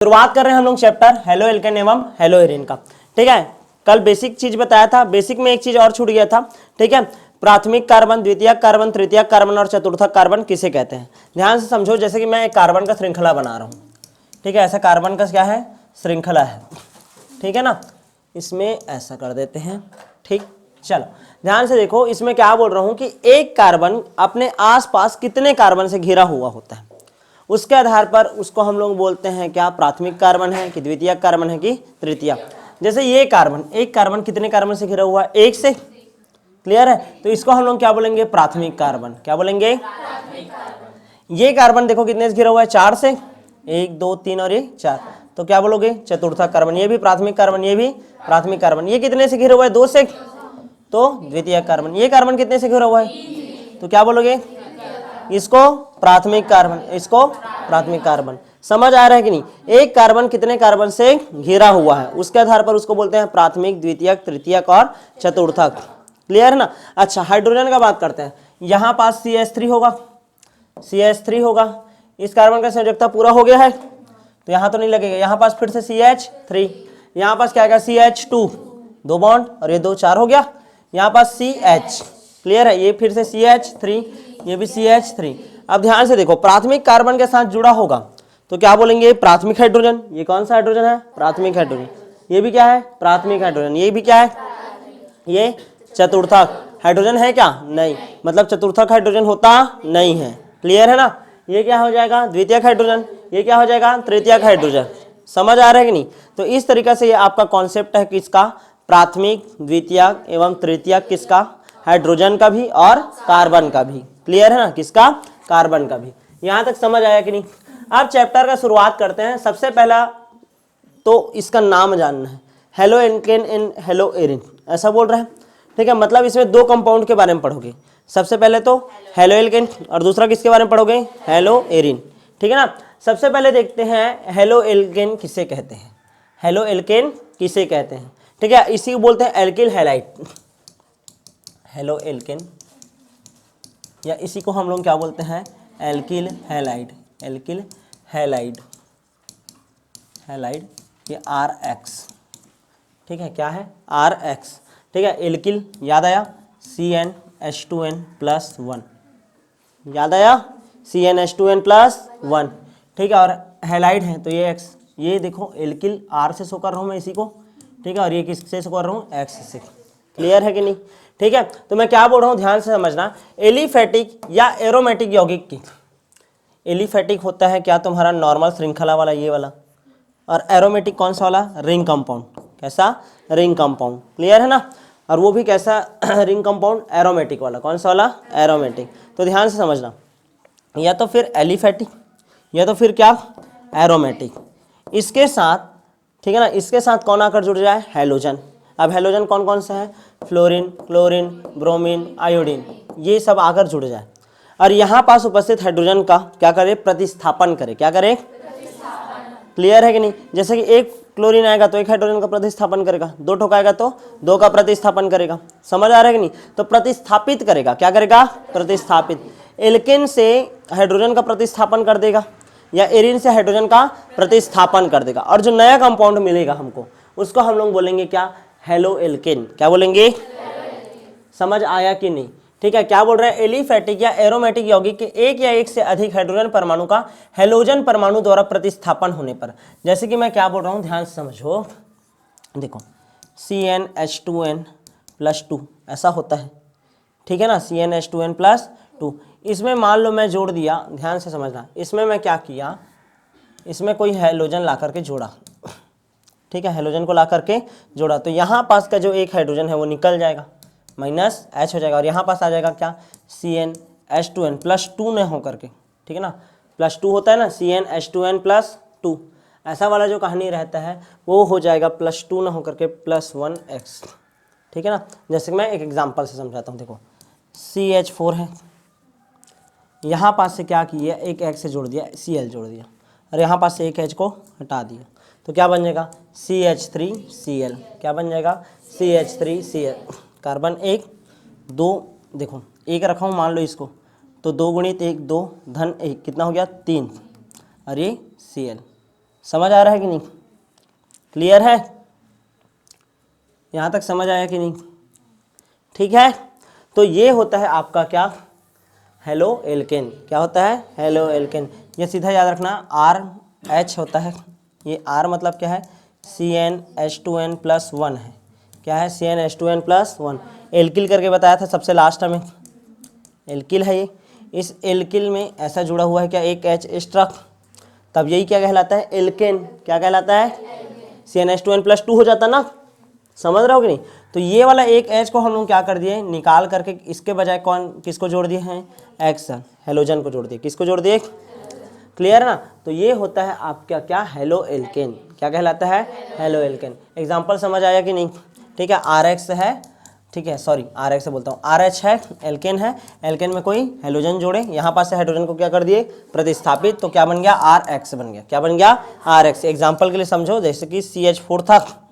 शुरुआत कर रहे हैं हम लोग चैप्टर हेलो एल्केन एवं हेलो एरिन का। ठीक है, कल बेसिक चीज बताया था, बेसिक में एक चीज और छूट गया था। ठीक है, प्राथमिक कार्बन, द्वितीयक कार्बन, तृतीयक कार्बन और चतुर्थक कार्बन किसे कहते हैं। ध्यान से समझो, जैसे कि मैं एक कार्बन का श्रृंखला बना रहा हूँ। ठीक है, ऐसा कार्बन का क्या है, श्रृंखला है। ठीक है ना, इसमें ऐसा कर देते हैं। ठीक, चलो ध्यान से देखो, इसमें क्या बोल रहा हूँ कि एक कार्बन अपने आसपास कितने कार्बन से घिरा हुआ होता है, उसके आधार पर उसको हम लोग बोलते हैं क्या, प्राथमिक कार्बन है कि द्वितीयक कार्बन है कि तृतीयक। जैसे ये कार्बन, एक कार्बन कितने कार्बन से घिरा हुआ है, एक से। क्लियर है, तो इसको हम लोग क्या बोलेंगे, प्राथमिक कार्बन। क्या बोलेंगे, ये कार्बन देखो कितने से घिरा हुआ है, चार से, एक दो तीन और ये चार, तो क्या बोलोगे, चतुर्थक कार्बन। ये भी प्राथमिक कार्बन, ये भी प्राथमिक कार्बन। ये कितने से घिरा हुआ है, दो से, तो द्वितीयक कार्बन। ये कार्बन कितने से घिरा हुआ है, तो क्या बोलोगे, इसको प्राथमिक कार्बन, इसको प्राथमिक कार्बन। समझ आ रहा है कि नहीं, एक कार्बन कितने कार्बन से घिरा हुआ है, उसके आधार पर उसको बोलते हैं प्राथमिक, द्वितीयक, तृतीयक और चतुर्थक। क्लियर है ना। अच्छा, हाइड्रोजन का बात करते हैं। यहाँ पास CH3 होगा, CH3 होगा। इस कार्बन का संयोजकता पूरा हो गया है, तो यहाँ तो नहीं लगेगा। यहाँ पास फिर से CH3, यहाँ पास क्या आएगा, CH2, दो बॉन्ड और ये दो, चार हो गया। यहाँ पास CH, क्लियर है, ये फिर से CH3, ये भी CH3। अब ध्यान से देखो, प्राथमिक कार्बन के साथ जुड़ा होगा तो क्या बोलेंगे, प्राथमिक हाइड्रोजन। ये कौन सा हाइड्रोजन है, प्राथमिक हाइड्रोजन। ये भी क्या है, प्राथमिक हाइड्रोजन। ये भी क्या है, ये चतुर्थक हाइड्रोजन है क्या, नहीं, मतलब चतुर्थक हाइड्रोजन होता नहीं है। क्लियर है ना। ये क्या हो जाएगा, द्वितीयक हाइड्रोजन। ये क्या हो जाएगा, तृतीयक हाइड्रोजन। समझ आ रहा है कि नहीं। तो इस तरीके से ये आपका कॉन्सेप्ट है किसका, प्राथमिक, द्वितीयक एवं तृतीयक किसका, हाइड्रोजन का भी और कार्बन का भी। क्लियर है ना, किसका, कार्बन का भी। यहां तक समझ आया कि नहीं। अब चैप्टर का शुरुआत करते हैं। सबसे पहला तो इसका नाम जानना है, halo alkane and hello Erin, ऐसा बोल रहा है। ठीक है, मतलब इसमें दो कंपाउंड के बारे में पढ़ोगे। सबसे पहले तो हेलो एल्केन और दूसरा किसके बारे में पढ़ोगे, हेलो एरिन। ठीक है ना। सबसे पहले देखते हैं हेलो एल्केन किसे कहते हैं। हेलो एल्केन किसे कहते हैं, ठीक है, इसी को बोलते हैं एल्किल हैलाइड। हेलो एल्केन, या इसी को हम लोग क्या बोलते हैं, alkyl halide. Alkyl halide, halide, ये RX। ठीक है, क्या है, RX। ठीक है, एल्किल याद आया, CnH2n+1, याद आया, CnH2n+1। ठीक है, और हैलाइड है तो ये X। ये देखो एल्किल R से शो कर रहा हूँ मैं इसी को। ठीक है, और ये किससे शो कर रहा हूँ, X से। क्लियर है कि नहीं। ठीक है, तो मैं क्या बोल रहा हूँ, ध्यान से समझना। एलिफेटिक या एरोमेटिक यौगिक की, एलिफेटिक होता है क्या, तुम्हारा नॉर्मल श्रृंखला वाला ये वाला, और एरोमेटिक कौन सा वाला, रिंग कंपाउंड। कैसा, रिंग कंपाउंड। क्लियर है ना। और वो भी कैसा रिंग कंपाउंड, एरोमेटिक वाला। कौन सा वाला, एरोमेटिक। तो ध्यान से समझना, या तो फिर एलिफेटिक या तो फिर क्या, एरोमेटिक। इसके साथ, ठीक है ना, इसके साथ कौन आकर जुड़ जाए, हैलोजन। अब हैलोजन कौन कौन सा है, फ्लोरीन, क्लोरीन, ब्रोमीन, आयोडीन, ये सब आकर जुड़ जाए और यहाँ पास उपस्थित हाइड्रोजन का क्या करे, प्रतिस्थापन करे। क्या करे, क्लियर है कि नहीं। जैसे कि एक क्लोरीन आएगा तो एक हाइड्रोजन का प्रतिस्थापन करेगा, दो ठोक आएगा तो दो का प्रतिस्थापन करेगा। समझ आ रहा है कि नहीं। तो प्रतिस्थापित करेगा, क्या करेगा, प्रतिस्थापित। एल्केन से हाइड्रोजन का प्रतिस्थापन कर देगा या एरिन से हाइड्रोजन का प्रतिस्थापन कर देगा, और जो नया कंपाउंड मिलेगा हमको उसको हम लोग बोलेंगे क्या, हेलो एल्केन। क्या बोलेंगे, समझ आया कि नहीं। ठीक है, क्या बोल रहे हैं, एलिफेटिक या एरोमेटिक यौगिक के एक या एक से अधिक हाइड्रोजन परमाणु का हेलोजन परमाणु द्वारा प्रतिस्थापन होने पर, जैसे कि मैं क्या बोल रहा हूं, ध्यान से समझो। देखो CnH2n+2 ऐसा होता है। ठीक है ना, CnH2n+2। इसमें मान लो मैं जोड़ दिया, ध्यान से समझना, इसमें मैं क्या किया, इसमें कोई हेलोजन ला करके जोड़ा। ठीक है, हेलोजन को ला करके जोड़ा, तो यहाँ पास का जो एक हाइड्रोजन है वो निकल जाएगा, -H हो जाएगा, और यहाँ पास आ जाएगा क्या, CnH2n+2 न हो करके। ठीक है ना, +2 होता है ना, CnH2n+2, ऐसा वाला जो कहानी रहता है वो हो जाएगा +2 न हो करके +1x। ठीक है ना। जैसे मैं एक एग्जांपल से समझाता हूँ। देखो CH4 है, यहाँ पास से क्या किया, एक X से जोड़ दिया, Cl जोड़ दिया, और यहाँ पास से एक H को हटा दिया, तो क्या बन जाएगा, CH3Cl। क्या बन जाएगा, CH3Cl। कार्बन एक, दो, देखो एक रखा हूँ मान लो इसको, तो 2 × 1 2 धन 1 कितना हो गया, 3, और ये Cl। समझ आ रहा है कि नहीं? क्लियर है? यहाँ तक समझ आया कि नहीं? ठीक है, तो ये होता है आपका क्या, हेलो एल्केन। क्या होता है? Halo alkane. ये सीधा याद रखना RH होता है। ये R मतलब क्या है? CnH2n+1 है। क्या है? CnH2n+1। एल्किल करके बताया था सबसे लास्ट में, एल्किल है ये। इस एल्किल में ऐसा जुड़ा हुआ है क्या, एक H एक्स्ट्रा, तब यही क्या कहलाता है? एल्केन। क्या कहलाता है? CnH2n+2 हो जाता ना, समझ रहे हो कि नहीं? तो ये वाला एक H को हम लोग क्या कर दिए, निकाल करके इसके बजाय कौन किसको जोड़ दिए हैं? X हेलोजन को जोड़ दिए। किसको जोड़ दिए? क्लियर ना? तो ये होता है आपका क्या, हेलो एल्केन। क्या कहलाता है? Halo alkane. एग्जांपल समझ आया कि नहीं? ठीक है, RH है, ठीक है, सॉरी RH से बोलता हूँ, RH है, एल्केन है, एल्केन में कोई हेलोजन जोड़े, यहाँ पास से हाइड्रोजन को क्या कर दिए, प्रतिस्थापित, तो क्या बन गया? RH बन गया। क्या बन गया? RH। एग्जाम्पल के लिए समझो, जैसे कि CH4 था,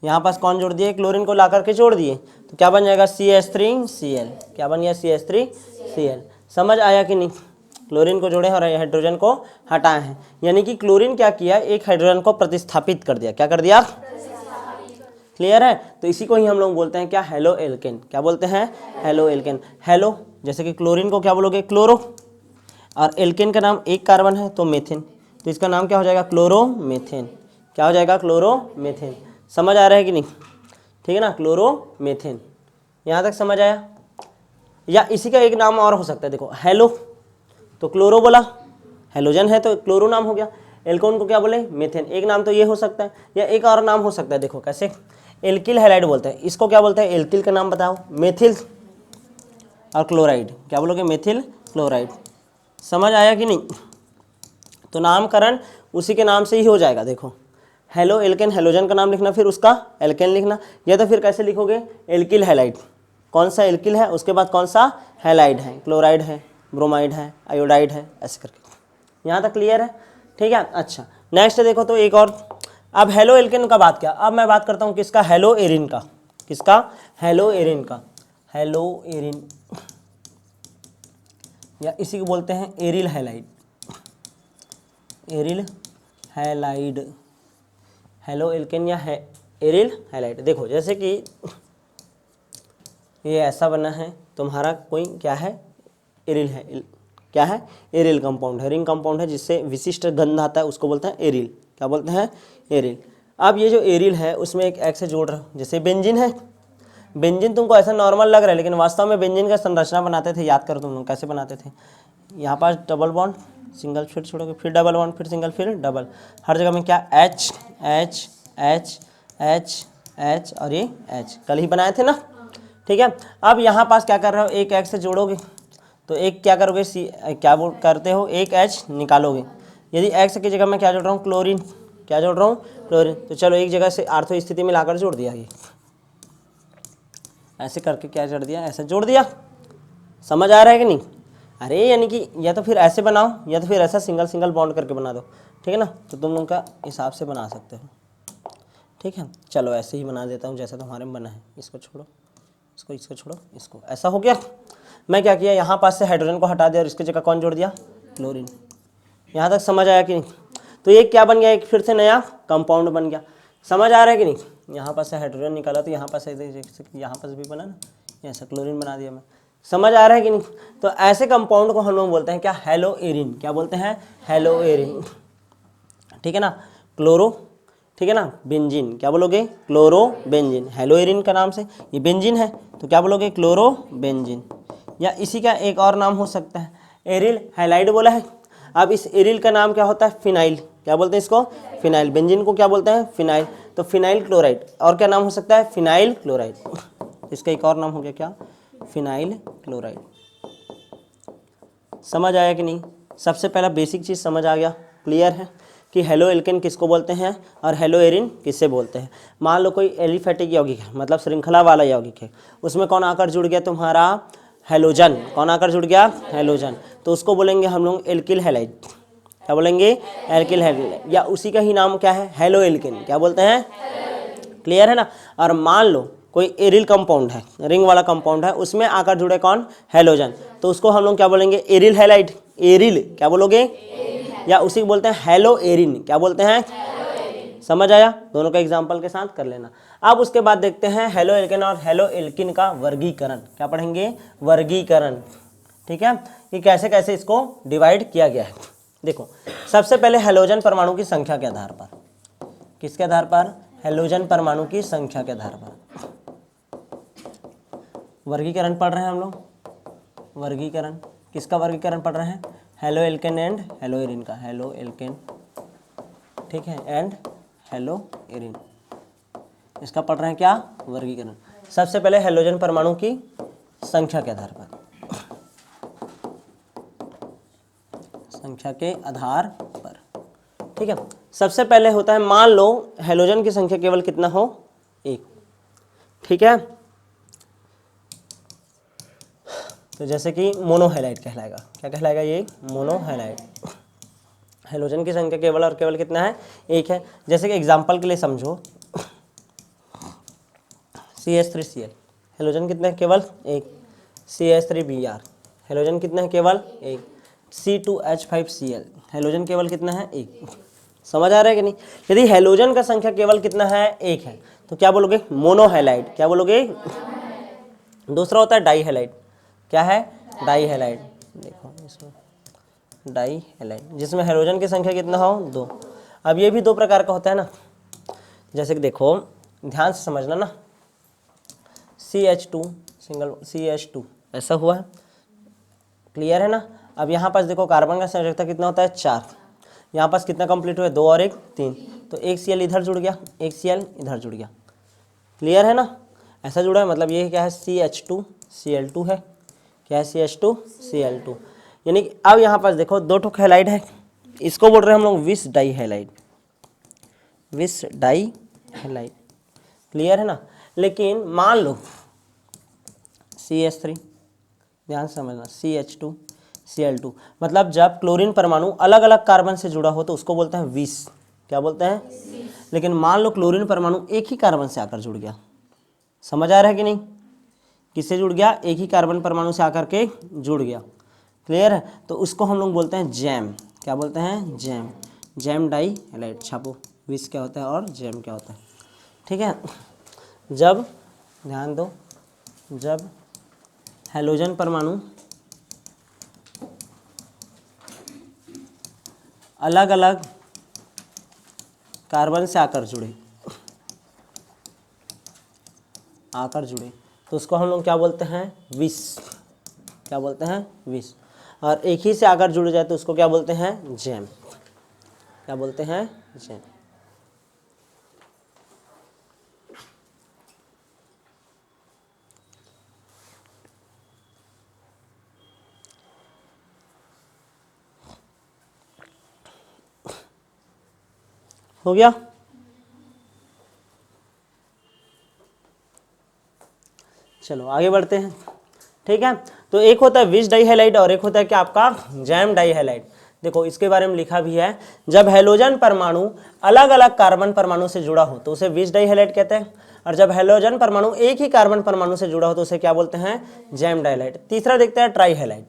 यहाँ पास कौन जोड़ दिए? क्लोरीन को ला करके जोड़ दिए, तो क्या बन जाएगा? CH3Cl। क्या बन गया? CH3Cl। समझ आया कि नहीं? क्लोरीन को जोड़े और हाइड्रोजन को हटाए हैं, यानी कि क्लोरीन क्या किया, एक हाइड्रोजन को प्रतिस्थापित कर दिया। क्या कर दिया? क्लियर है? तो इसी को ही हम लोग बोलते हैं क्या, हेलो एल्केन। क्या बोलते हैं? Halo alkane. हेलो, जैसे कि क्लोरीन को क्या बोलोगे? क्लोरो, और एल्केन का नाम एक कार्बन है तो मेथेन, तो इसका नाम क्या हो जाएगा? क्लोरोमेथेन। क्या हो जाएगा? क्लोरोमेथेन। समझ आ रहा है कि नहीं? ठीक है ना, क्लोरोमेथेन। यहाँ तक समझ आया? या इसी का एक नाम और हो सकता है, देखो, हेलो तो क्लोरो बोला, हेलोजन है तो क्लोरो नाम हो गया, एल्कोन को क्या बोले? मेथेन। एक नाम तो ये हो सकता है, या एक और नाम हो सकता है, देखो कैसे, एल्किल हैलाइड बोलते हैं इसको। क्या बोलते हैं? एल्किल का नाम बताओ। मेथिल और क्लोराइड। क्या बोलोगे? Methyl chloride. समझ आया कि नहीं? तो नामकरण उसी के नाम से ही हो जाएगा। देखो, हेलो एल्केन, हेलोजन का नाम लिखना, फिर उसका एल्केन लिखना, या तो फिर कैसे लिखोगे? Alkyl halide. कौन सा एल्किल है, उसके बाद कौन सा हैलाइड है, क्लोराइड है, ब्रोमाइड है, आयोडाइड है, ऐसे करके। यहाँ तक क्लियर है? ठीक है, अच्छा नेक्स्ट देखो, तो एक और, अब हेलो एल्केन का बात किया, अब मैं बात करता हूँ किसका? हेलो एरिन का। किसका? हेलो एरिन का। हेलो एरिन, या इसी को बोलते हैं aryl halide. Aryl halide, halo alkane या है एरिल हैलाइड। देखो जैसे कि ये ऐसा बना है तुम्हारा, कोई क्या है? एरिल है। क्या है? एरिल कंपाउंड है, रिंग कंपाउंड है, जिससे विशिष्ट गंध आता है, उसको बोलते हैं एरिल। क्या बोलते हैं? एरिल। अब ये जो एरिल है उसमें एक X से जोड़ रहा हूँ, जैसे बेंजीन है। बेंजीन तुमको ऐसा नॉर्मल लग रहा है, लेकिन वास्तव में बेंजीन का संरचना बनाते थे, याद करो तुम लोग कैसे बनाते थे। यहाँ पास डबल बॉन्ड, सिंगल, फिर छोड़ोगे, फिर डबल बॉन्ड, फिर सिंगल, फिर डबल, हर जगह में क्या? H H H H H और ये H, कल ही बनाए थे ना। ठीक है, अब यहाँ पास क्या कर रहे हो? एक X से जोड़ोगे तो एक क्या करोगे? क्या करते हो? एक H निकालोगे। यदि X की जगह मैं क्या जोड़ रहा हूँ? क्लोरीन। क्या जोड़ रहा हूँ? क्लोरीन। तो चलो एक जगह से आर्थो स्थिति में लाकर जोड़ दिया, ये ऐसे करके क्या जोड़ दिया? ऐसे जोड़ दिया। समझ आ रहा है कि नहीं? अरे यानी कि या तो फिर ऐसे बनाओ, या तो फिर ऐसा सिंगल सिंगल बॉन्ड करके बना दो। ठीक है ना, तो तुम लोग का हिसाब से बना सकते हो। ठीक है, चलो ऐसे ही बना देता हूँ जैसा तुम्हारे में बना है। इसको छोड़ो, इसको छोड़ो, इसको, ऐसा हो गया। मैं क्या किया, यहाँ पास से हाइड्रोजन को हटा दिया और इसकी जगह कौन जोड़ दिया? क्लोरीन। यहाँ तक समझ आया कि नहीं? तो ये क्या बन गया? एक फिर से नया कंपाउंड बन गया। समझ आ रहा है कि नहीं? यहाँ पास से हाइड्रोजन निकाला तो यहाँ पास से यहाँ पास भी बना ना, ऐसा क्लोरीन बना दिया मैं। समझ आ रहा है कि नहीं? तो ऐसे कंपाउंड को हम लोग बोलते हैं क्या? Hello Erin. क्या बोलते हैं? Hello Erin. ठीक है ना, क्लोरो, ठीक है ना, बेंजीन। क्या बोलोगे? Chloro benzene. हेलो एरिन का नाम से ये बेंजीन है, तो क्या बोलोगे? Chloro benzene. या इसी का एक और नाम हो सकता है, एरिल हैलाइड बोला है। अब इस एरिल का नाम क्या होता है? फिनाइल। क्या बोलते हैं इसको? फिनाइल। बेंजीन को क्या बोलते हैं? फिनाइल। तो फिनाइल क्लोराइड। और क्या नाम हो सकता है? Phenyl chloride. इसका एक और नाम हो गया क्या? Phenyl chloride. समझ आया कि नहीं? सबसे पहला बेसिक चीज़ समझ आ गया, क्लियर है कि हेलो एल्केन किसको बोलते हैं और हेलो एरिन किससे बोलते हैं। मान लो कोई एलिफेटिक यौगिक है, मतलब श्रृंखला वाला यौगिक है, उसमें कौन आकर जुड़ गया? तुम्हारा हेलोजन। कौन आकर जुड़ गया? हेलोजन। तो उसको बोलेंगे हम लोग एल्किल हैलाइड। क्या बोलेंगे? Alkyl halide. या उसी का ही नाम क्या है? Halo alkane. क्या बोलते हैं? क्लियर है ना। और मान लो कोई एरिल कंपाउंड है, रिंग वाला कंपाउंड है, उसमें आकर जुड़े कौन? हेलोजन। तो उसको हम लोग क्या बोलेंगे? Aryl halide. एरिल, क्या बोलोगे? या उसी को बोलते हैं हेलो एरिन। क्या बोलते हैं? समझ आया? दोनों का एग्जाम्पल के साथ कर लेना। अब उसके बाद देखते हैं हेलो एल्केन और हेलो एल्किन का वर्गीकरण। क्या पढ़ेंगे? वर्गीकरण। ठीक है, कि कैसे कैसे इसको डिवाइड किया गया है। देखो, सबसे पहले हेलोजन परमाणु की संख्या के आधार पर। किसके आधार पर? हेलोजन परमाणु की संख्या के आधार पर वर्गीकरण पढ़ रहे हैं हम लोग। वर्गीकरण किसका वर्गीकरण पढ़ रहे हैं? Halo alkane and hello Erin का। हेलो एल्केन, ठीक है, एंड हेलो एरिन, इसका पढ़ रहे हैं क्या? वर्गीकरण। सबसे पहले हेलोजन परमाणु की संख्या के आधार पर। संख्या के आधार पर, ठीक है। सबसे पहले होता है, मान लो हेलोजन की संख्या केवल कितना हो? 1, ठीक है। तो जैसे कि मोनोहेलाइड कहलाएगा। क्या कहलाएगा ये? मोनोहेलाइड। हेलोजन की संख्या केवल और केवल कितना है? 1 है। जैसे कि एग्जांपल के लिए समझो, CH3Cl हेलोजन कितने हैं? केवल 1। CH3Br हेलोजन कितने हैं? केवल 1। C2H5Cl हेलोजन केवल कितना है? 1। समझ आ रहा है कि नहीं? यदि हेलोजन का संख्या केवल कितना है? 1 है, तो क्या बोलोगे? मोनोहेलाइड। क्या बोलोगे? दूसरा होता है डाईहेलाइड। क्या है? डाईहेलाइड। देखो इसमें डाईहेलाइड, जिसमें हेलोजन की संख्या कितना हो? 2। अब ये भी 2 प्रकार का होता है ना। जैसे कि देखो, ध्यान से समझना ना, CH2 सिंगल CH2 ऐसा हुआ है, क्लियर है ना। अब यहाँ पास देखो, कार्बन का संयोजकता कितना होता है? 4। यहाँ पास कितना कंप्लीट हुआ? 2 और 1 3। तो एक Cl इधर जुड़ गया, एक Cl इधर जुड़ गया, क्लियर है ना। ऐसा जुड़ा है, मतलब ये क्या है? CH2Cl2 है। क्या है? CH2Cl2। यानी कि अब यहाँ पास देखो 2 ठो हैलाइड है, इसको बोल रहे हैं हम लोग विस डाई हैलाइड। विस डाई हैलाइड, क्लियर है ना। लेकिन मान लो CH3, ध्यान से समझना, CH2Cl2, मतलब जब क्लोरीन परमाणु अलग अलग कार्बन से जुड़ा हो तो उसको बोलते हैं विस। क्या बोलते हैं? लेकिन मान लो क्लोरीन परमाणु एक ही कार्बन से आकर जुड़ गया। समझ आ रहा है कि नहीं? किससे जुड़ गया? एक ही कार्बन परमाणु से आकर के जुड़ गया, क्लियर है। तो उसको हम लोग बोलते हैं जैम। क्या बोलते हैं? जैम। जैम डाई हैलाइड। छापो, विस क्या होता है और जैम क्या होता है, ठीक है। जब, ध्यान दो, जब हेलोजन परमाणु अलग अलग कार्बन से आकर जुड़े तो उसको हम लोग क्या बोलते हैं? विस। क्या बोलते हैं? विस। और एक ही से आकर जुड़ जाए तो उसको क्या बोलते हैं? जैम। क्या बोलते हैं? जैम। हो गया? चलो आगे बढ़ते हैं, ठीक है। तो एक होता है विस डाईहैलाइड और एक होता है क्या आपका? जैम डाईहैलाइड। देखो इसके बारे में लिखा भी है, जब हेलोजन परमाणु अलग अलग कार्बन परमाणु से जुड़ा हो तो उसे विस डाईहैलाइड कहते हैं, और जब हेलोजन परमाणु एक ही कार्बन परमाणु से जुड़ा हो तो उसे क्या बोलते हैं? जैम डाईहैलाइड। तीसरा देखते हैं ट्राईहैलाइड।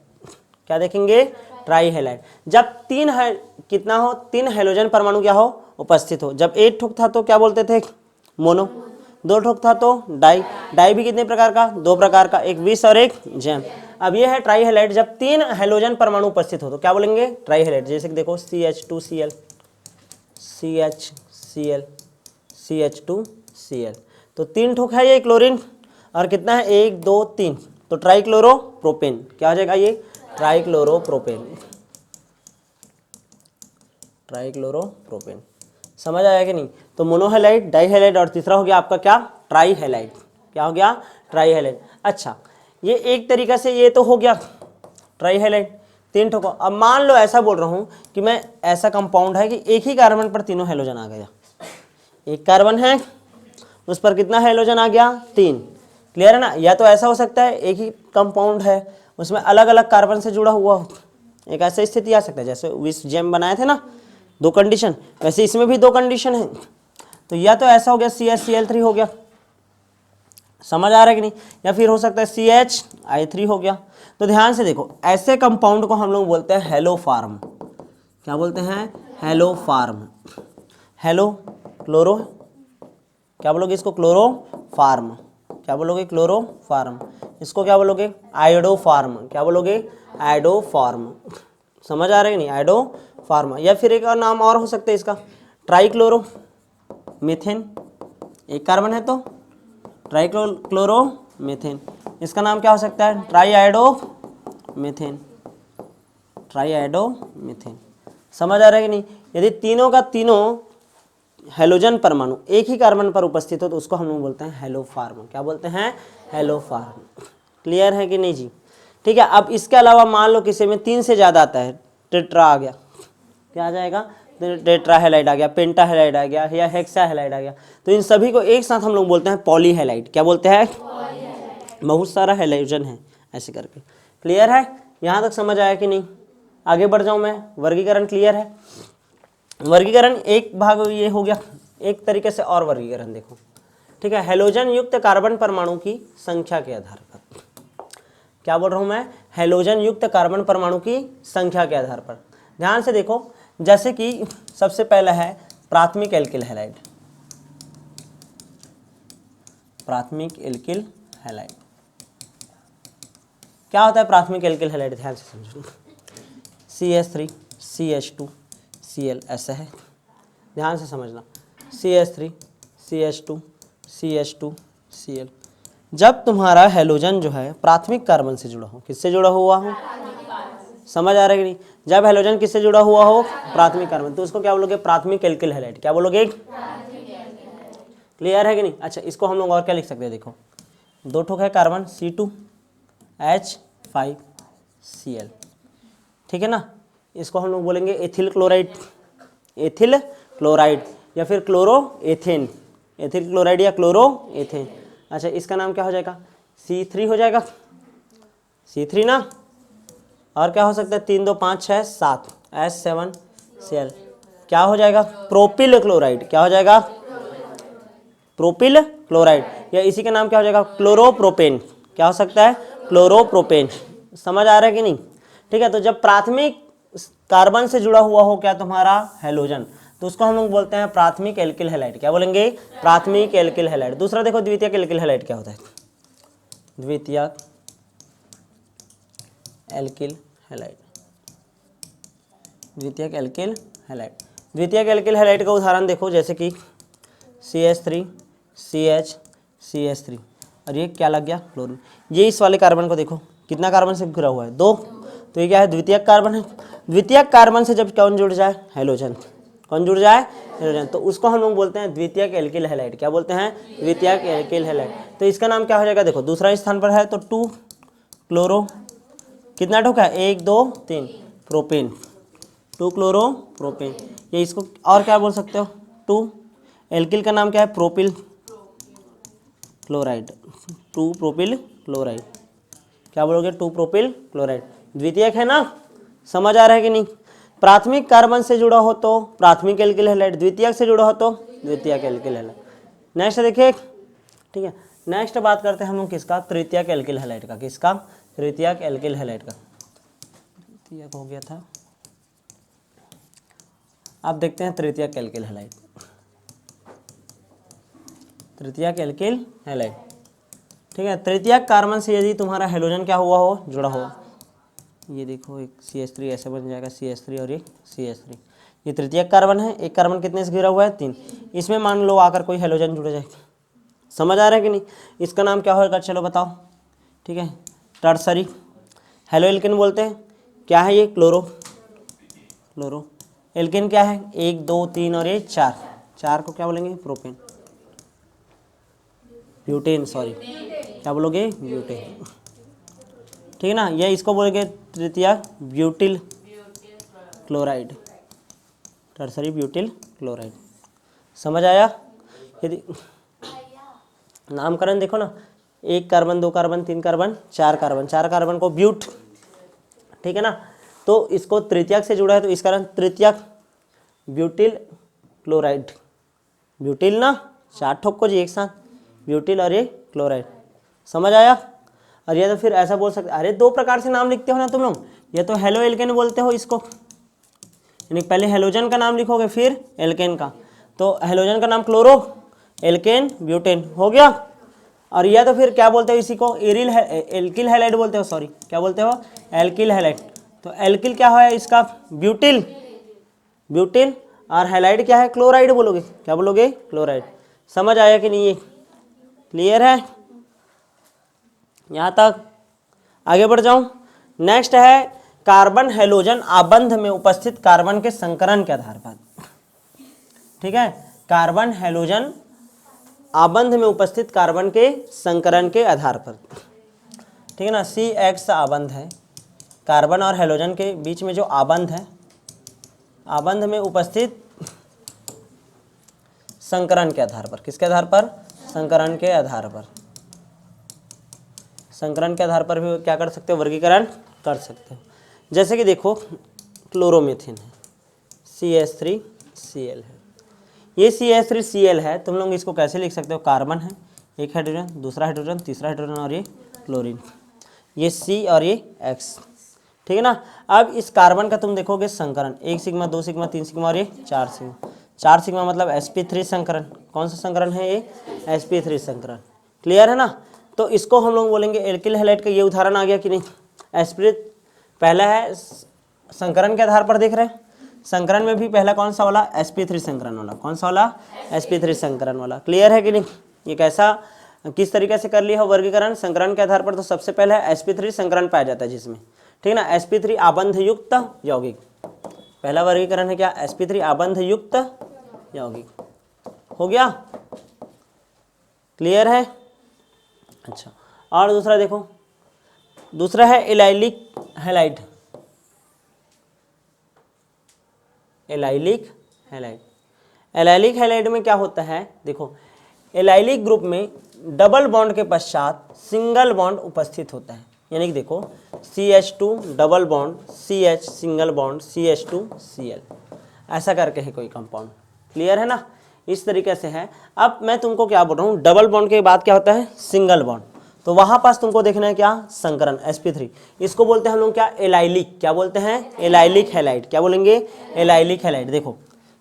क्या देखेंगे? ट्राईहैलाइड। जब कितना हो? 3 हेलोजन परमाणु क्या हो? उपस्थित हो। जब 1 ठोक था तो क्या बोलते थे? मोनो। 2 ठोक था तो डाई। डाई भी कितने प्रकार का? 2 प्रकार का, एक विस और एक जैम। अब ये है ट्राईहैलाइड, जब 3 हेलोजन परमाणु उपस्थित हो तो क्या बोलेंगे? ट्राईहैलाइड। जैसे कि देखो CH2Cl, CHCl, CH2Cl, तो 3 ठोक है ये क्लोरीन, और कितना है? 1 2 3, तो ट्राइक्लोरोप्रोपेन। क्या हो जाएगा ये? ट्राइक्लोरोप्रोपेन। ट्राइक्लोरोप्रोपेन। समझ आया कि नहीं? तो मोनोहेलाइड, डाईहेलाइड और तीसरा हो गया आपका क्या? ट्राईहेलाइड। क्या हो गया? ट्राईहेलाइड। अच्छा, ये एक तरीका से ये तो हो गया ट्राईहेलाइड, 3 ठोको। अब मान लो ऐसा बोल रहा हूँ कि मैं, ऐसा कंपाउंड है कि एक ही कार्बन पर तीनों हेलोजन आ गया। एक कार्बन है, उस पर कितना हेलोजन आ गया? 3, क्लियर है ना। या तो ऐसा हो सकता है एक ही कंपाउंड है, उसमें अलग अलग कार्बन से जुड़ा हुआ हो, एक ऐसी स्थिति आ सकता है। जैसे विस जेम बनाए थे ना 2 कंडीशन, वैसे इसमें भी 2 कंडीशन है। तो या तो ऐसा हो गया CHCl3 हो गया, समझ आ रहा है कि नहीं, या फिर हो सकता है CHI3 हो गया। तो ध्यान से देखो, ऐसे कंपाउंड को हम लोग बोलते हैं हेलोफार्म। क्या बोलते हैं? Hello farm. हेलो क्लोरो, क्या बोलोगे इसको? Chloroform. क्या बोलोगे? Chloroform. इसको क्या बोलोगे? Iodoform. क्या बोलोगे? Iodoform. समझ आ रहा है कि नहीं? Iodoform. या फिर एक और नाम और हो सकता है इसका, ट्राइक्लोरो मीथेन। एक कार्बन है तो ट्राइक्लोरो मीथेन। इसका नाम क्या हो सकता है? Try iodo methane. Try iodo methane. समझ आ रहा है कि नहीं? यदि तीनों का तीनों हेलोजन परमाणु एक ही कार्बन पर उपस्थित हो तो उसको हम लोग बोलते हैं हेलो फार्म। क्या बोलते हैं? Hello farm. क्लियर है कि नहीं जी? ठीक है। अब इसके अलावा मान लो किसी में 3 से ज़्यादा आता है, टेट्रा आ गया, क्या आ जाएगा? टेट्रा हेलाइड आ गया, पेंटा हेलाइड आ गया, या हेक्सा हेलाइड आ गया, तो इन सभी को एक साथ हम लोग बोलते हैं पॉली हेलाइड। क्या बोलते हैं? बहुत सारा हेलोजन है ऐसे करके। क्लियर है? यहाँ तक समझ आया कि नहीं? आगे बढ़ जाऊँ मैं। वर्गीकरण क्लियर है? वर्गीकरण एक भाग ये हो गया। एक तरीके से और वर्गीकरण देखो, ठीक है। हेलोजन युक्त कार्बन परमाणु की संख्या के आधार पर, क्या बोल रहा हूं मैं? हेलोजन युक्त कार्बन परमाणु की संख्या के आधार पर। ध्यान से देखो, जैसे कि सबसे पहला है प्राथमिक एल्किल हैलाइड। प्राथमिक एल्किल हैलाइड क्या होता है? प्राथमिक एल्किल हैलाइड ध्यान से समझो। CH3 CH2 Cl ऐसा है, ध्यान से समझना। CH3 CH2 CH2 Cl। जब तुम्हारा हेलोजन जो है प्राथमिक कार्बन से जुड़ा हो, किससे जुड़ा हुआ हो? समझ आ रहा है कि नहीं? जब हेलोजन किससे जुड़ा हुआ हो? प्राथमिक कार्बन, तो उसको क्या बोलोगे? प्राथमिक एल्किल हैलाइड। क्या बोलोगे? क्लियर है कि नहीं? अच्छा, इसको हम लोग और क्या लिख सकते हैं? देखो, 2 ठोक है कार्बन, C2H5Cl, ठीक है ना। इसको हम लोग बोलेंगे एथिल क्लोराइड। एथिल क्लोराइड या फिर क्लोरो एथेन। एथिल क्लोराइड या क्लोरो एथेन। अच्छा, इसका नाम क्या हो जाएगा? C3 हो जाएगा। C3 ना। और क्या हो सकता है? 3 2 5 6 7 H7Cl। क्या हो जाएगा? Propyl chloride. क्या हो जाएगा? Propyl chloride. या इसी का नाम क्या हो जाएगा? क्लोरोप्रोपेन। क्या हो सकता है? क्लोरोप्रोपेन। समझ आ रहा है कि नहीं? ठीक है। तो जब प्राथमिक कार्बन से जुड़ा हुआ हो क्या तुम्हारा हेलोजन, तो उसको हम लोग बोलते हैं प्राथमिक एल्किल हैलाइड। क्या बोलेंगे? प्राथमिक एल्किल हैलाइड। दूसरा देखो, द्वितीयक एल्किल हैलाइड क्या होता है? द्वितीयक एल्किल हैलाइड। द्वितीयक एल्किल हैलाइड। द्वितीयक एल्किल हैलाइड का उदाहरण देखो, जैसे कि CH3 CH CH3, और ये क्या लग गया? क्लोरीन। ये इस वाले कार्बन को देखो, कितना कार्बन से घिरा हुआ है? 2। तो ये क्या है? द्वितीयक कार्बन है। द्वितीयक कार्बन से जब कौन जुड़ जाए? हेलोजन। कौन जुड़ जाए? हेलोजन। तो उसको हम लोग बोलते हैं द्वितीयक एल्किल हैलाइड। क्या बोलते हैं? द्वितीयक एल्किल हैलाइड। तो इसका नाम क्या हो जाएगा? देखो, दूसरा स्थान पर है तो 2 क्लोरो, कितना ठोक है? 1 2 3 प्रोपेन। 2 chloro propane. ये इसको और क्या बोल सकते हो? 2 एल्किल का नाम क्या है? Propyl chloride. 2 propyl chloride. क्या बोलोगे? 2 प्रोपिल क्लोराइड। द्वितीयक है ना। समझ आ रहा है कि नहीं? प्राथमिक कार्बन से जुड़ा हो तो प्राथमिक एल्किल हैलाइड, द्वितीयक से जुड़ा हो तो द्वितीयक एल्किल हैलाइड। नेक्स्ट देखिए, ठीक है। नेक्स्ट बात करते हैं हम लोग किसका? तृतीयक एल्किल हैलाइड का। किसका? तृतीयक एल्किल हैलाइड का। तृतीयक हो गया था, अब देखते हैं तृतीयक एल्किल हैलाइड। तृतीयक एल्किल हैलाइड, ठीक है। तृतीयक कार्बन से यदि तुम्हारा हेलोजन क्या हुआ हो? जुड़ा हो। ये देखो, एक CH3 ऐसे बन जाएगा, CH3 और एक CH3। ये तृतीयक कार्बन है। एक कार्बन कितने से घिरा हुआ है? 3। इसमें मान लो आकर कोई हेलोजन जुड़ जाए। समझ आ रहा है कि नहीं? इसका नाम क्या होगा? चलो बताओ, ठीक है। टर्सरी हेलो एल्किन बोलते हैं। क्या है ये? क्लोरो। क्लोरो एल्किन क्या है? 1 2 3 और ये 4। 4 को क्या बोलेंगे? प्रोपेन। ब्यूटेन, सॉरी, क्या बोलोगे? ब्यूटेन, ठीक है ना। ये इसको बोलेंगे तृतीयक butyl chloride. Tertiary butyl chloride. समझ आया? यदि नामकरण देखो ना, 1 carbon 2 carbon 3 carbon 4 carbon, 4 carbon को ब्यूट, ठीक है ना। तो इसको तृतीयक से जुड़ा है तो इस कारण तृतीयक ब्यूटिल क्लोराइड। ब्यूटिल ना, 4 ठोक को जी एक साथ, ब्यूटिल और ये क्लोराइड। समझ आया? और ये तो फिर ऐसा बोल सकते, अरे 2 प्रकार से नाम लिखते हो ना तुम लोग। ये तो हेलो एल्केन बोलते हो इसको, यानी पहले हेलोजन का नाम लिखोगे फिर एल्केन का। तो हेलोजन का नाम क्लोरो, एल्केन, ब्यूटेन हो गया। और या तो फिर क्या बोलते हो इसी को, एल्किल हैलाइड बोलते हो, सॉरी क्या बोलते हो, एल्किल हैलाइड। तो एल्किल क्या है इसका, ब्यूटिल, ब्यूटिल। और हैलाइड क्या है, क्लोराइड बोलोगे, क्या बोलोगे, क्लोराइड। समझ आया कि नहीं, ये क्लियर है यहाँ तक? आगे बढ़ जाऊं। नेक्स्ट है कार्बन हैलोजन आबंध में उपस्थित कार्बन के संकरण के आधार पर। ठीक है, कार्बन हैलोजन आबंध में उपस्थित कार्बन के संकरण के आधार पर। ठीक है ना, CX आबंध है, कार्बन और हैलोजन के बीच में जो आबंध है, आबंध में उपस्थित संकरण के आधार पर। किसके आधार पर, संकरण के आधार पर। संकरण के आधार पर भी क्या कर सकते हो, वर्गीकरण कर सकते हो। जैसे कि देखो क्लोरोमीथेन है, CH3Cl है, ये CH3Cl है, तुम लोग इसको कैसे लिख सकते हो, कार्बन है, एक हाइड्रोजन, दूसरा हाइड्रोजन, तीसरा हाइड्रोजन और ये क्लोरीन, ये C और ये X। ठीक है ना। अब इस कार्बन का तुम देखोगे संकरण, 1 सिग्मा, 2 सिग्मा, 3 सिग्मा और ये 4 सिग्मा। 4 सिग्मा मतलब sp3 संकरण। कौन सा संकरण है ये, sp3 संकरण। क्लियर है ना। तो इसको हम लोग बोलेंगे एल्किल हैलाइड का। ये उदाहरण आ गया कि नहीं, sp पहला है संकरण के आधार पर देख रहे हैं, संकरण में भी पहला कौन सा वाला, sp3 संकरण वाला। कौन सा वाला, sp3 संकरण वाला। क्लियर है कि नहीं, ये कैसा, किस तरीके से कर लिया हो वर्गीकरण संकरण के आधार पर। तो सबसे पहले sp3 संकरण पाया जाता है जिसमें, ठीक है ना, sp3 आबंध युक्त यौगिक। पहला वर्गीकरण है क्या, sp3 आबंध युक्त यौगिक। हो गया, क्लियर है। अच्छा, और दूसरा देखो, दूसरा है allylic halide. Allylic halide, allylic halide में क्या होता है, देखो एलाइलिक ग्रुप में डबल बॉन्ड के पश्चात सिंगल बॉन्ड उपस्थित होता है। यानी कि देखो CH2 double bond CH single bond CH2Cl, ऐसा करके है कोई कंपाउंड। क्लियर है ना, इस तरीके से है। अब मैं तुमको क्या बोल रहा हूँ, डबल बॉन्ड के बाद क्या होता है, सिंगल बॉन्ड। तो वहां पास तुमको देखना है क्या, संकरण sp3। इसको बोलते हैं हम लोग क्या, एलाइलिक। क्या बोलते हैं, एलाइलिक हैलाइड। क्या बोलेंगे, एलाइलिक हैलाइड। देखो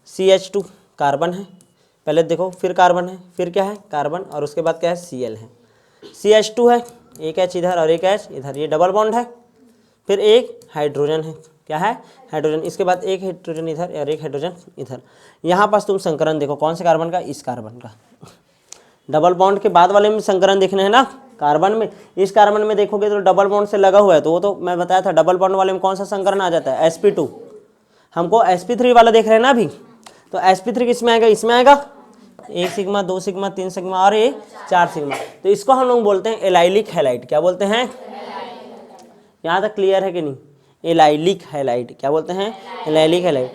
CH2 कार्बन है, पहले देखो, फिर कार्बन है, फिर क्या है, कार्बन, और उसके बाद क्या है, Cl है। CH2 है, एक H इधर और एक H इधर, ये डबल बॉन्ड है। फिर एक हाइड्रोजन है, क्या है, हाइड्रोजन, इसके बाद एक हाइड्रोजन इधर और एक हाइड्रोजन इधर। यहाँ पास तुम संकरण देखो, कौन से कार्बन का, इस कार्बन का। डबल बॉन्ड के बाद वाले में संकरण देखने है ना, कार्बन में। इस कार्बन में देखोगे तो डबल बॉन्ड से लगा हुआ है, तो वो तो मैं बताया था, डबल बॉन्ड वाले में कौन सा संकरण आ जाता है, sp2। हमको sp3 वाला देख रहे हैं ना अभी, तो sp3 किसमें आएगा, इसमें आएगा, 1 सिग्मा, 2 सिग्मा, 3 सिग्मा और ये 4 सिग्मा। तो इसको हम लोग बोलते हैं एलाइलिक हैलाइड। क्या बोलते हैं, यहाँ तक क्लियर है कि नहीं, एलाइलिक हैलाइड। क्या बोलते हैं, एलाइलिक हैलाइड।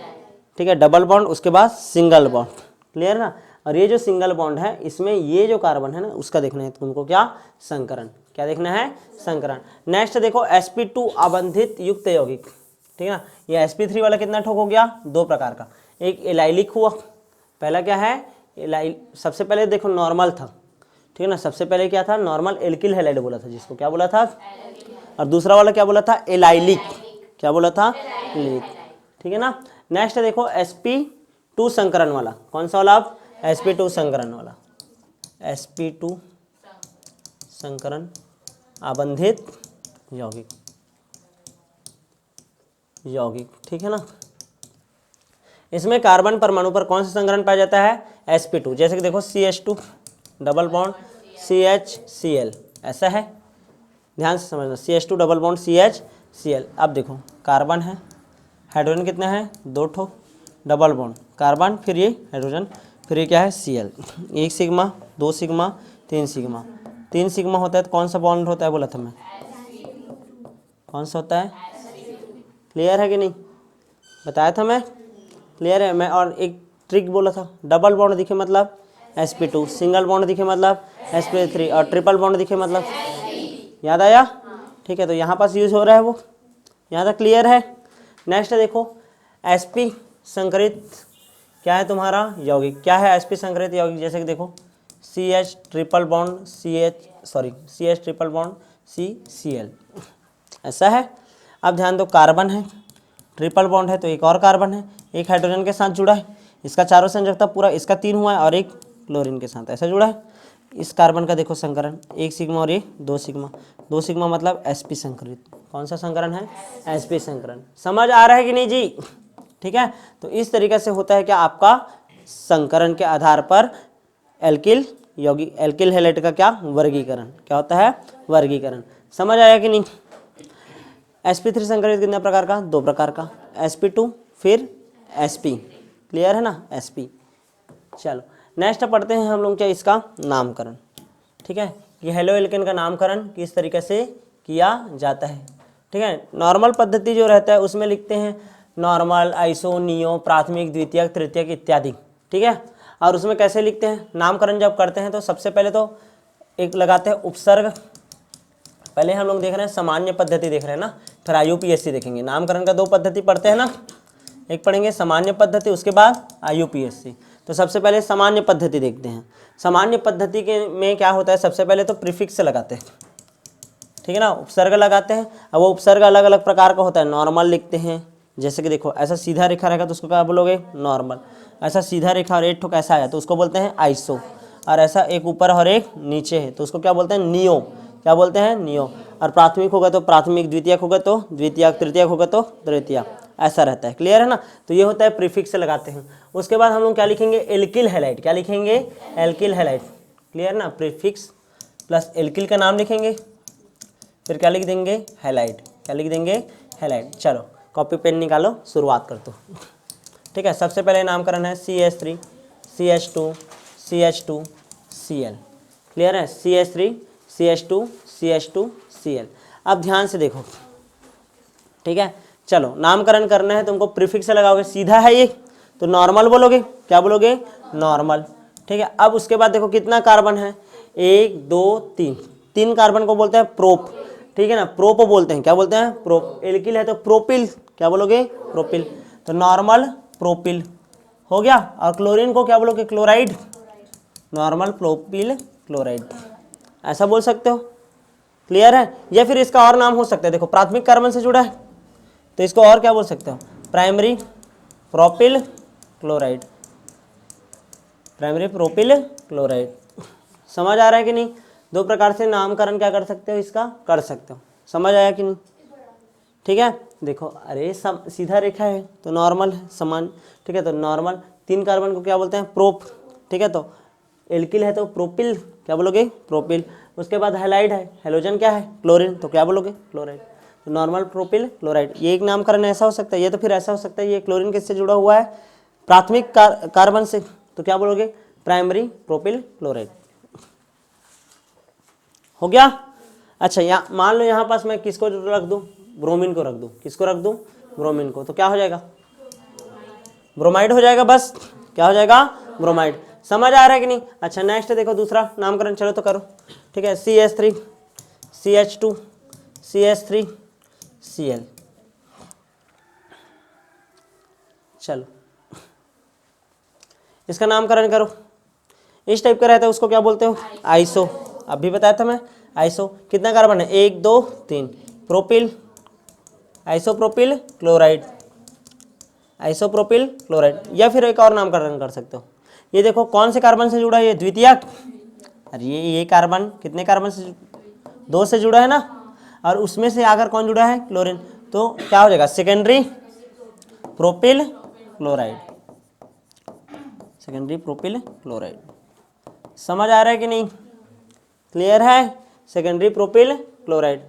ठीक है, डबल बॉन्ड उसके बाद सिंगल बॉन्ड। क्लियर ना। और ये जो सिंगल बॉन्ड है, इसमें ये जो कार्बन है ना, उसका देखना है तुमको क्या, संकरण। क्या देखना है, संकरण। नेक्स्ट देखो sp2 आबंधित युक्त यौगिक। ठीक है ना, ये sp3 वाला कितना ठोक हो गया, 2 प्रकार का। एक एलाइलिक हुआ, पहला क्या है, सबसे पहले देखो नॉर्मल था। ठीक है ना, सबसे पहले क्या था, नॉर्मल एल्किल हैलाइड बोला था जिसको, क्या बोला था। और दूसरा वाला क्या बोला था, एलाइलिक। क्या बोला था, एलाइलिक। ठीक है ना। नेक्स्ट देखो sp2 संकरण वाला, कौन सा वाला, आप sp2 संकरण वाला, sp2 संकरण आबंधित यौगिक, यौगिक। ठीक है ना। इसमें कार्बन परमाणु पर कौन सा संकरण पाया जाता है, sp2। जैसे कि देखो CH2 डबल बॉन्ड CHCl, ऐसा है, ध्यान से समझना, CH2 डबल बॉन्ड CHCl। अब देखो कार्बन है, हाइड्रोजन कितने हैं, 2 ठो, डबल बॉन्ड कार्बन, फिर ये हाइड्रोजन, फिर ये क्या है, Cl। 1 sigma, 2 sigma, 3 sigma. 3 sigma होता है तो कौन सा बॉन्ड होता है, बोला था मैं, कौन सा होता है। क्लियर है कि नहीं, बताया था मैं, क्लियर है। मैं और एक ट्रिक बोला था, डबल बॉन्ड दिखे मतलब sp2, सिंगल बॉन्ड दिखे मतलब sp3, और ट्रिपल बॉन्ड दिखे मतलब, याद आया। ठीक है, तो यहाँ पास यूज हो रहा है वो, यहाँ तक क्लियर है। नेक्स्ट देखो sp संकरित क्या है तुम्हारा, यौगिक। क्या है sp संकरित यौगिक, जैसे कि देखो CH triple bond CH triple bond CCl, ऐसा है। अब ध्यान दो, कार्बन है, ट्रिपल बॉन्ड है तो एक और कार्बन है, एक हाइड्रोजन के साथ जुड़ा है, इसका चारों संयोजकता पूरा, इसका 3 हुआ है और एक क्लोरीन के साथ ऐसा जुड़ा है। इस कार्बन का देखो संकरण, 1 सिग्मा और ये 2 सिग्मा, 2 सिग्मा मतलब sp संकरित। कौन सा संकरण है? sp संकरण। समझ आ रहा है कि नहीं जी? ठीक है, तो इस तरीके से होता है कि आपका संकरण के आधार पर एल्किल यौगिक, एल्किल हैलाइड का क्या वर्गीकरण, क्या होता है? वर्गीकरण। समझ आया कि नहीं? sp3 संकरित कितने प्रकार का? 2 प्रकार का, sp2 फिर sp। क्लियर है ना? sp। चलो नेक्स्ट पढ़ते हैं हम लोग क्या, इसका नामकरण। ठीक है, ये हेलो एल्केन का नामकरण किस तरीके से किया जाता है। ठीक है, नॉर्मल पद्धति जो रहता है उसमें लिखते हैं नॉर्मल, आइसो, नियो, प्राथमिक, द्वितीयक, तृतीयक इत्यादि। ठीक है, और उसमें कैसे लिखते हैं नामकरण जब करते हैं तो सबसे पहले तो एक लगाते हैं उपसर्ग। पहले हम लोग देख रहे हैं सामान्य पद्धति देख रहे हैं ना, फिर IUPAC देखेंगे। नामकरण का 2 पद्धति पढ़ते हैं ना, एक पढ़ेंगे सामान्य पद्धति, उसके बाद IUPAC। तो सबसे पहले सामान्य पद्धति देखते हैं। सामान्य पद्धति के में क्या होता है, सबसे पहले तो प्रीफिक्स लगाते हैं। ठीक है ना, उपसर्ग लगाते हैं। अब वो उपसर्ग अलग अलग प्रकार का होता है। नॉर्मल लिखते हैं, जैसे कि देखो ऐसा सीधा रेखा रहेगा तो उसको क्या बोलोगे? नॉर्मल। ऐसा सीधा रेखा और एक ठोक ऐसा है तो उसको बोलते हैं आइसो। और ऐसा एक ऊपर और एक नीचे है तो उसको क्या बोलते हैं? नियो। क्या बोलते हैं? नियो। और प्राथमिक होगा तो प्राथमिक, द्वितीयक होगा तो द्वितीयक, तृतीयक होगा तो तृतीय, ऐसा रहता है। क्लियर है ना? तो ये होता है प्रीफिक्स लगाते हैं। उसके बाद हम लोग क्या लिखेंगे? Alkyl halide. क्या लिखेंगे? Alkyl halide. क्लियर ना? प्रीफिक्स प्लस एल्किल का नाम लिखेंगे, फिर क्या लिख देंगे? हैलाइड। क्या लिख देंगे? हैलाइड। चलो कॉपी पेन निकालो, शुरुआत कर दो। ठीक है, सबसे पहले नामकरण है CH3 CH2 CH2 Cl। Clear है? CH3 CH2 CH2 Cl। अब ध्यान से देखो। ठीक है, चलो नामकरण करना है तुमको, प्रीफिक्स लगाओगे। सीधा है ये तो नॉर्मल बोलोगे। क्या बोलोगे? नॉर्मल। ठीक है, अब उसके बाद देखो कितना कार्बन है, 1 2 3, 3 कार्बन को बोलते हैं प्रोप। ठीक है ना, प्रोप बोलते हैं। क्या बोलते हैं? प्रोप। एल्किल है तो प्रोपिल। क्या बोलोगे? प्रोपिल। तो नॉर्मल प्रोपिल हो गया। और क्लोरीन को क्या बोलोगे? क्लोराइड। नॉर्मल प्रोपिल क्लोराइड, ऐसा बोल सकते हो। क्लियर है? या फिर इसका और नाम हो सकता है, देखो प्राथमिक कार्बन से जुड़ा है तो इसको और क्या बोल सकते हो? Primary propyl chloride. Primary propyl chloride. समझ आ रहा है कि नहीं? 2 प्रकार से नामकरण क्या कर सकते हो, इसका कर सकते हो। समझ आया कि नहीं? ठीक है, देखो अरे सब सीधा रेखा है तो नॉर्मल है, समान। ठीक है, तो नॉर्मल 3 कार्बन को क्या बोलते हैं? प्रोप। ठीक है, तो एल्किल है तो प्रोपिल। क्या बोलोगे? प्रोपिल। उसके बाद हैलाइड है, हेलोजन क्या है? क्लोरीन, तो क्या बोलोगे? क्लोराइड। तो नॉर्मल प्रोपिल क्लोराइड। ये एक नामकरण ऐसा हो सकता है। ये तो फिर ऐसा हो सकता है, ये क्लोरीन किससे जुड़ा हुआ है? प्राथमिक कार्बन से, तो क्या बोलोगे? Primary propyl chloride. हो गया? अच्छा, यहाँ मान लो यहाँ पास मैं किसको रख दूं? ब्रोमीन को रख दूं। किसको रख दूं? ब्रोमीन को। तो क्या हो जाएगा? ब्रोमाइड हो जाएगा। बस क्या हो जाएगा? ब्रोमाइड। समझ आ रहा है कि नहीं? अच्छा नेक्स्ट देखो दूसरा नामकरण, चलो तो करो। ठीक है, CH3 CH2 CH3 Cl। चलो इसका नामकरण करो। इस टाइप का रहता है उसको क्या बोलते हो? आइसो। अभी बताया था मैं, आइसो। कितना कार्बन है? 1 2 3। Propyl, isopropyl chloride. Isopropyl chloride. या फिर एक और नामकरण कर सकते हो। ये देखो कौन से कार्बन से जुड़ा है? ये द्वितीयक। अरे ये कार्बन कितने कार्बन से? 2 से जुड़ा है ना, और उसमें से आकर कौन जुड़ा है? क्लोरीन। तो क्या हो जाएगा? Secondary propyl chloride. Secondary propyl chloride. समझ आ रहा है कि नहीं? क्लियर है? Secondary propyl chloride.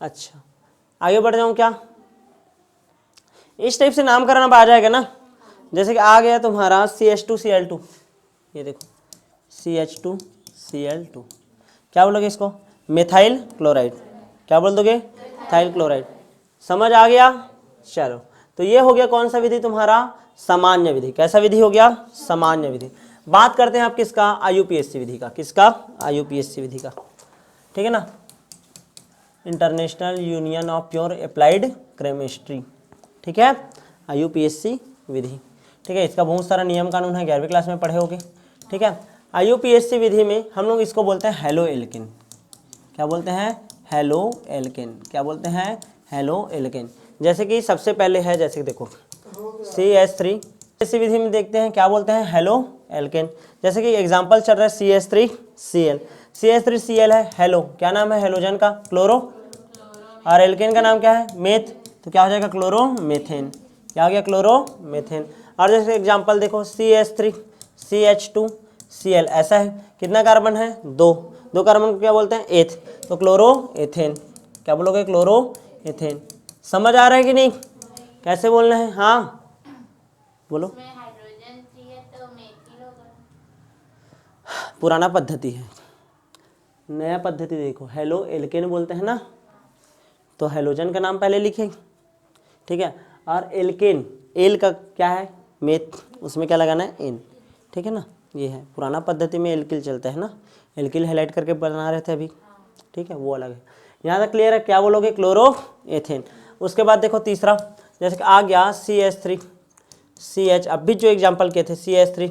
अच्छा आगे बढ़ जाऊं क्या? इस टाइप से नामकरण अब आ जाएगा ना, जैसे कि आ गया तुम्हारा CH2Cl2। ये देखो CH2Cl2, क्या बोलोगे इसको? Methyl chloride. क्या बोल दोगे? Methyl chloride. समझ आ गया? चलो तो ये हो गया कौन सा विधि तुम्हारा? सामान्य विधि। कैसा विधि हो गया? सामान्य विधि। बात करते हैं आप किसका? IUPAC विधि का। किसका? IUPAC विधि का। ठीक है ना, international union of pure applied chemistry. ठीक है, IUPAC विधि। ठीक है, इसका बहुत सारा नियम कानून है, 11वीं क्लास में पढ़े होगे। ठीक है, IUPAC विधि में हम लोग इसको बोलते हैं हेलो एल्केन। क्या बोलते हैं? Halo alkane. क्या बोलते हैं? Halo alkane. जैसे कि सबसे पहले है, जैसे कि देखो CH3। इसी विधि में देखते हैं क्या बोलते हैं, हेलो एल्केन। जैसे कि एग्जांपल चल रहा है CH3Cl, CH3Cl है हेलो, क्या नाम है हेलोजन का, क्लोरो, और एल्केन का नाम क्या है, मेथ, तो क्या हो जाएगा क्लोरोमेथेन, क्या हो गया क्लोरोमेथेन। और जैसे एग्जांपल देखो CH2CH2Cl, ऐसा है, कितना कार्बन है, दो कार्बन को क्या बोलते हैं, एथ, तो क्लोरोएथेन, क्या बोलोगे, क्लोरोएथेन। समझ आ रहा है कि नहीं, कैसे बोलना है, हाँ बोलो। हाइड्रोजन चाहिए तो मेथिल होगा। पुराना पद्धति है, नया पद्धति देखो, हेलो एल्केन बोलते हैं ना, तो हेलोजन का नाम पहले लिखे, ठीक है, और एल्केन, एल का क्या है, मेथ, उसमें क्या लगाना है, एन, ठीक है ना, ये है पुराना पद्धति में एल्किल चलता है ना, एल्किल हाईलाइट करके बना रहे थे अभी, ठीक है, वो अलग है। यहाँ तक क्लियर है, क्या बोलोगे, क्लोरोएथेन। उसके बाद देखो तीसरा, जैसे कि आ गया CH3CH, अब भी जो एग्जाम्पल किए थे CH3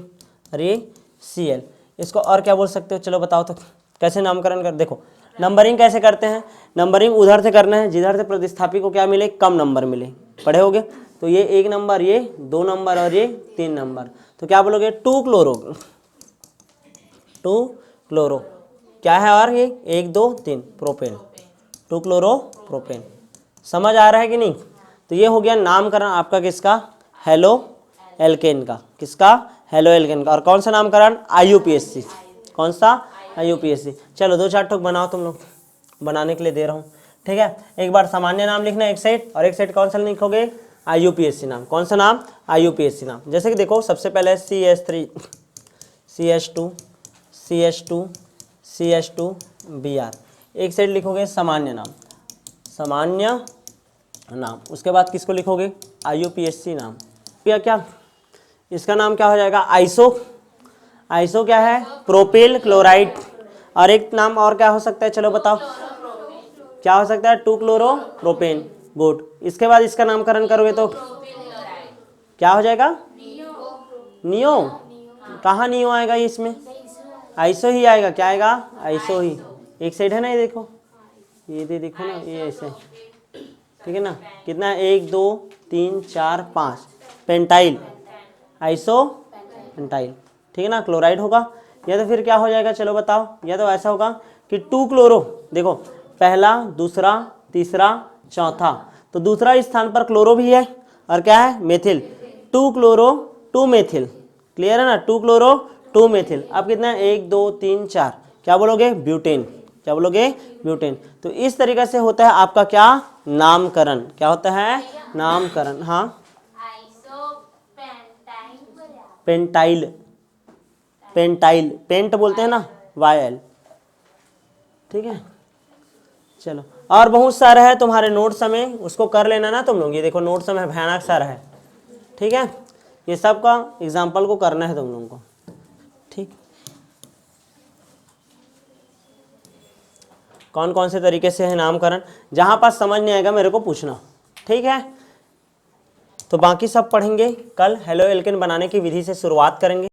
और ये Cl, इसको और क्या बोल सकते हो, चलो बताओ तो, कैसे नामकरण कर, देखो नंबरिंग कैसे करते हैं, नंबरिंग उधर से करना है जिधर से प्रतिस्थापी को क्या मिले, कम नंबर मिले, पढ़े होगे, तो ये 1 नंबर, ये 2 नंबर और ये 3 नंबर, तो क्या बोलोगे, 2 क्लोरो, क्या है, और ये 1 2 3 प्रोपेन, 2 क्लोरो प्रोपेन। समझ आ रहा है कि नहीं, तो ये हो गया नामकरण आपका किसका, हेलो एल्केन का, किसका, हेलो एल्केन का। और कौन सा नामकरण, IUPAC, कौन सा, IUPAC। चलो 2 4 ठोक बनाओ, तुम लोग बनाने के लिए दे रहा हूँ, ठीक है। एक बार सामान्य नाम लिखना एक सेट, और एक सेट कौन सा लिखोगे, IUPAC नाम, कौन सा नाम, IUPAC नाम। जैसे कि देखो सबसे पहले CH3 CH2 CH2 CH2 Br, एक सेट लिखोगे सामान्य नाम, सामान्य नाम। उसके बाद किसको लिखोगे, IUPAC नाम, या क्या, इसका नाम क्या हो जाएगा, आइसो क्या है, प्रोपिल क्लोराइड। और एक नाम और क्या हो सकता है, चलो बताओ, क्या हो सकता है, 2 क्लोरो प्रोपेन, गुड। इसके बाद इसका नामकरण करोगे तो क्या हो जाएगा, नियो, कहाँ नियो आएगा ये, इसमें आइसो ही आएगा, क्या आएगा, आइसो ही, एक साइड है ना, ये देखो, ये देखो ना, ये ऐसे, ठीक है ना, कितना है, 1 2 3 4 5, पेंटाइल, आइसो पेंटाइल, ठीक है ना, क्लोराइड होगा। या तो फिर क्या हो जाएगा, चलो बताओ, या तो ऐसा होगा कि 2 क्लोरो, देखो पहला दूसरा तीसरा चौथा, तो दूसरा स्थान पर क्लोरो भी है, और क्या है, मेथिल, 2 क्लोरो 2 मेथिल, क्लियर है ना, 2 क्लोरो 2 मेथिल। अब कितना है, 1 2 3 4, क्या बोलोगे, ब्यूटेन, क्या बोलोगे, ब्यूटेन। तो इस तरीके से होता है आपका क्या, नामकरण, क्या होता है, नामकरण, हाँ, पेंटाइल, पेंटाइल, पेंट बोलते हैं ना, YL, ठीक है। चलो, और बहुत सारा है तुम्हारे नोट्स में, उसको कर लेना ना तुम लोग, ये देखो नोट्स में भयानक सारा है, ठीक है, ये सब का एग्जाम्पल को करना है तुम लोगों को, ठीक। कौन कौन से तरीके से है नामकरण, जहां पास समझ नहीं आएगा मेरे को पूछना, ठीक है। तो बाकी सब पढ़ेंगे कल, हेलो एल्केन बनाने की विधि से शुरुआत करेंगे।